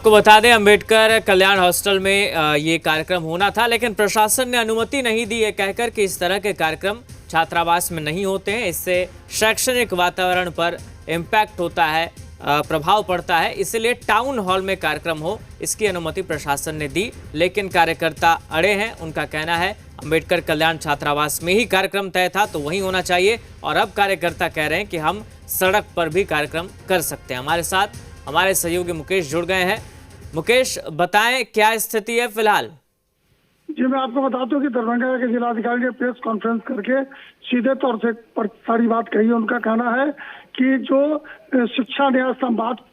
को बता दें, अंबेडकर कल्याण हॉस्टल में ये कार्यक्रम होना था, लेकिन प्रशासन ने अनुमति नहीं दी है, कहकर कि इस तरह के कार्यक्रम छात्रावास में नहीं होते हैं। इससे शैक्षणिक वातावरण पर इम्पैक्ट होता है, प्रभाव पड़ता है। इसलिए टाउन हॉल में कार्यक्रम हो, इसकी अनुमति प्रशासन ने दी, लेकिन कार्यकर्ता अड़े हैं। उनका कहना है अंबेडकर कल्याण छात्रावास में ही कार्यक्रम तय था तो वहीं होना चाहिए, और अब कार्यकर्ता कह रहे हैं कि हम सड़क पर भी कार्यक्रम कर सकते हैं। हमारे साथ हमारे सहयोगी मुकेश जुड़ गए हैं। मुकेश, बताएं क्या स्थिति है फिलहाल? जी, मैं आपको बता दूं कि दरभंगा के जिलाधिकारी ने प्रेस कॉन्फ्रेंस करके सीधे तौर से सारी बात कही है। उनका कहना है कि जो शिक्षा न्याय संवाद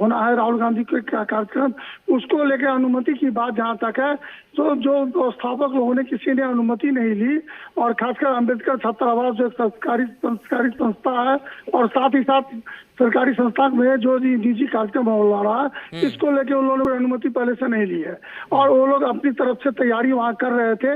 होना है राहुल गांधी के कार्यक्रम, उसको लेकर अनुमति की बात जहां तक है तो जो व्यवस्थापक लोगों ने किसी ने अनुमति नहीं ली, और खासकर अंबेडकर छात्रावास जो सरकारी संस्था है और साथ ही साथ सरकारी संस्था में जो निजी कार्यक्रम हो रहा है, इसको लेके उन लोगों ने अनुमति पहले से नहीं ली है और वो लोग अपनी तरफ से तैयारी वहां कर रहे थे।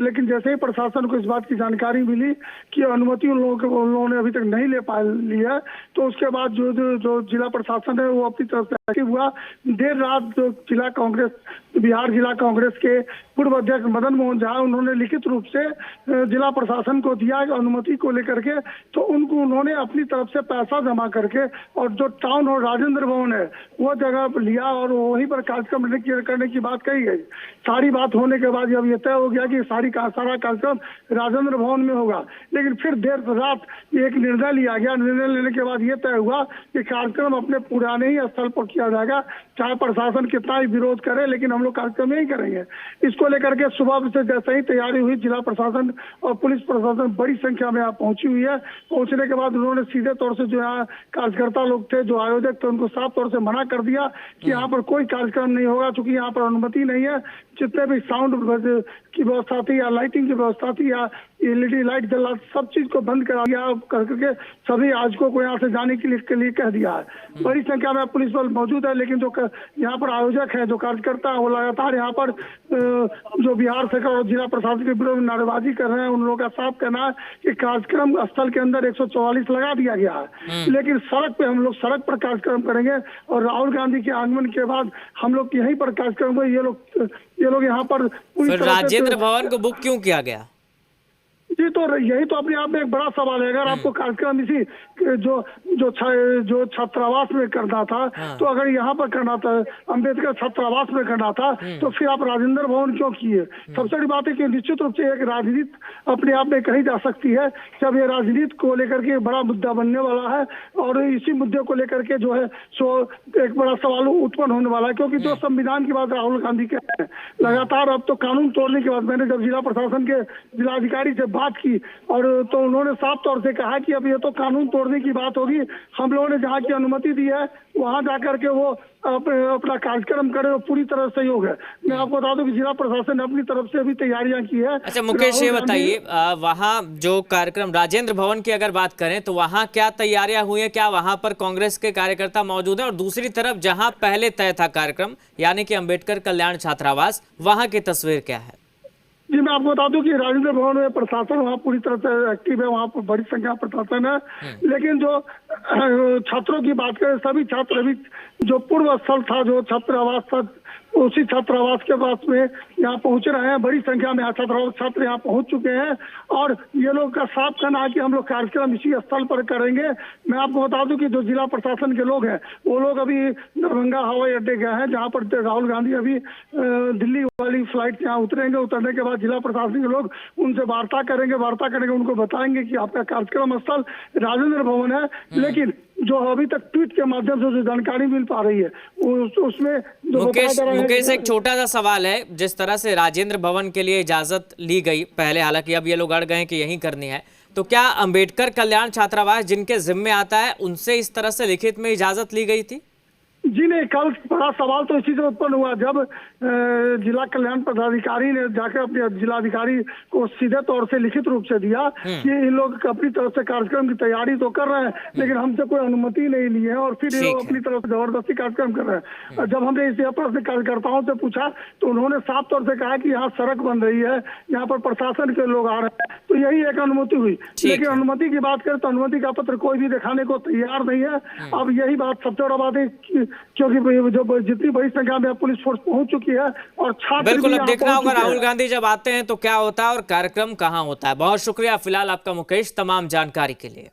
लेकिन जैसे ही प्रशासन को इस बात की जानकारी मिली कि अनुमति उन लोगों ने अभी तक नहीं ली है, तो उसके बाद जो जिला प्रशासन है वो अपनी तरफ से एक्टिव हुआ। देर रात जो बिहार जिला कांग्रेस के पूर्व अध्यक्ष मदन मोहन झा, उन्होंने लिखित रूप से जिला प्रशासन को दिया अनुमति को लेकर के, तो उन्होंने अपनी तरफ से पैसा जमा करके और जो टाउन और राजेंद्र भवन है वो जगह लिया और वहीं पर कार्यक्रम करने की बात कही गई। सारी बात होने के बाद जब ये तय हो गया कि सारा कार्यक्रम राजेंद्र भवन में होगा, लेकिन फिर देर रात एक निर्णय लिया गया। निर्णय लेने के बाद ये तय हुआ कि कार्यक्रम अपने पुराने ही स्थल पर किया जाएगा, चाहे प्रशासन कितना ही विरोध करे, लेकिन हम लोग कार्यक्रम नहीं करेंगे। इसको लेकर के सुबह से जैसे ही तैयारी हुई, जिला प्रशासन और पुलिस प्रशासन बड़ी संख्या में यहाँ पहुंची हुई है। पहुंचने के बाद उन्होंने सीधे तौर से जो यहाँ कार्यकर्ता लोग थे, जो आयोजक थे, उनको साफ तौर से मना कर दिया कि यहाँ पर कोई कार्यक्रम नहीं होगा, क्योंकि यहाँ पर अनुमति नहीं है। जितने भी साउंड की व्यवस्था थी या लाइटिंग की व्यवस्था थी या एलईडी लाइट जला, सब चीज को बंद करा दिया करके सभी आयोजकों को यहाँ से जाने के लिए कह दिया है। बड़ी संख्या में पुलिस बल मौजूद है, लेकिन जो यहाँ पर आयोजक है, जो कार्यकर्ता है, वो लगातार यहाँ पर जो बिहार सरकार और जिला प्रशासन के विरोध में नारेबाजी कर रहे हैं। उन लोगों का साफ कहना है कि कार्यक्रम स्थल के अंदर 144 लगा दिया गया है, लेकिन सड़क पे हम लोग सड़क पर कार्यक्रम करेंगे और राहुल गांधी के आगमन के बाद हम लोग यहीं पर कार्यक्रम को ये लोग यहाँ पर फिर राजेंद्र भवन को बुक क्यों किया गया? जी, तो यही तो अपने आप में एक बड़ा सवाल है। अगर आपको कार्यक्रम इसी जो छात्रावास में करना था, तो अगर यहाँ पर करना था, अंबेडकर छात्रावास में करना था, तो फिर आप राजेंद्र भवन क्यों किए? सबसे बड़ी बात है कि निश्चित रूप से एक राजनीति अपने आप में कही जा सकती है। जब ये राजनीति को लेकर के बड़ा मुद्दा बनने वाला है और इसी मुद्दे को लेकर के जो है सो एक बड़ा सवाल उत्पन्न होने वाला है, क्योंकि जो संविधान की बात राहुल गांधी कहते हैं लगातार, अब तो कानून तोड़ने के बाद मैंने जब जिला प्रशासन के जिलाधिकारी से बात की और तो उन्होंने साफ तौर से कहा कि अब ये तो कानून तोड़ने की बात होगी। हम लोगों ने जहाँ की अनुमति दी है वहां जाकर के वो अपना कार्यक्रम करे, वो पूरी तरह सहयोग है। मैं आपको बता दूं कि जिला प्रशासन ने अपनी तरफ से भी तैयारियां की है। अच्छा मुकेश, ये बताइए, वहाँ जो कार्यक्रम राजेंद्र भवन की अगर बात करें तो वहाँ क्या तैयारियां हुई है? क्या वहाँ पर कांग्रेस के कार्यकर्ता मौजूद हैं? और दूसरी तरफ जहाँ पहले तय था कार्यक्रम, यानी कि अंबेडकर कल्याण छात्रावास, वहाँ की तस्वीर क्या है? जी, मैं आपको बता दूं कि राजेंद्र भवन में प्रशासन वहाँ पूरी तरह से एक्टिव है, वहाँ पर बड़ी संख्या में प्रशासन है। लेकिन जो छात्रों की बात करें, सभी छात्र अभी जो पूर्व स्थल था, जो छात्रावास था, उसी छात्रावास के पास में यहाँ पहुंच रहे हैं। बड़ी संख्या में छात्र यहाँ पहुंच चुके हैं और ये लोग का साफ कहना है कि हम लोग कार्यक्रम इसी स्थल पर करेंगे। मैं आपको बता दूं कि जो जिला प्रशासन के लोग हैं वो लोग अभी दरभंगा हवाई अड्डे गए हैं, जहाँ पर राहुल गांधी अभी दिल्ली वाली फ्लाइट यहाँ उतरेंगे। उतरने के बाद जिला प्रशासन के लोग उनसे वार्ता करेंगे, उनको बताएंगे कि आपका कार्यक्रम स्थल राजेंद्र भवन है। लेकिन जो अभी तक ट्वीट के माध्यम से जो जानकारी मिल पा रही है उसमें जो मुकेश, एक छोटा सा सवाल है। जिस तरह से राजेंद्र भवन के लिए इजाजत ली गई पहले, हालांकि अब ये लोग अड़ गए हैं कि यहीं करनी है, तो क्या अंबेडकर कल्याण छात्रावास जिनके जिम्मे आता है उनसे इस तरह से लिखित में इजाजत ली गई थी? जी नहीं, कल बड़ा सवाल तो इसी से उत्पन्न हुआ जब जिला कल्याण पदाधिकारी ने जाकर अपने जिलाधिकारी को सीधे तौर से लिखित रूप से दिया कि इन लोग अपनी तरफ से कार्यक्रम की तैयारी तो कर रहे हैं, लेकिन हमसे कोई अनुमति नहीं ली है और फिर ये लोग अपनी तरफ से जबरदस्ती कार्यक्रम कर रहे हैं। जब हमने इस प्रश्न कार्यकर्ताओं से पूछा तो उन्होंने साफ तौर से कहा कि यहाँ सड़क बन रही है, यहाँ पर प्रशासन के लोग आ रहे हैं, तो यही एक अनुमति हुई। लेकिन अनुमति की बात करें तो अनुमति का पत्र कोई भी दिखाने को तैयार नहीं है। अब यही बात सबसे बड़ा बात है क्योंकि जो जितनी बड़ी संख्या में पुलिस फोर्स पहुंच चुकी है और छात्र बिल्कुल, भी अब यहाँ देखना पहुंच होगा चुके हैं। राहुल गांधी जब आते हैं तो क्या होता है और कार्यक्रम कहाँ होता है। बहुत शुक्रिया फिलहाल आपका मुकेश, तमाम जानकारी के लिए।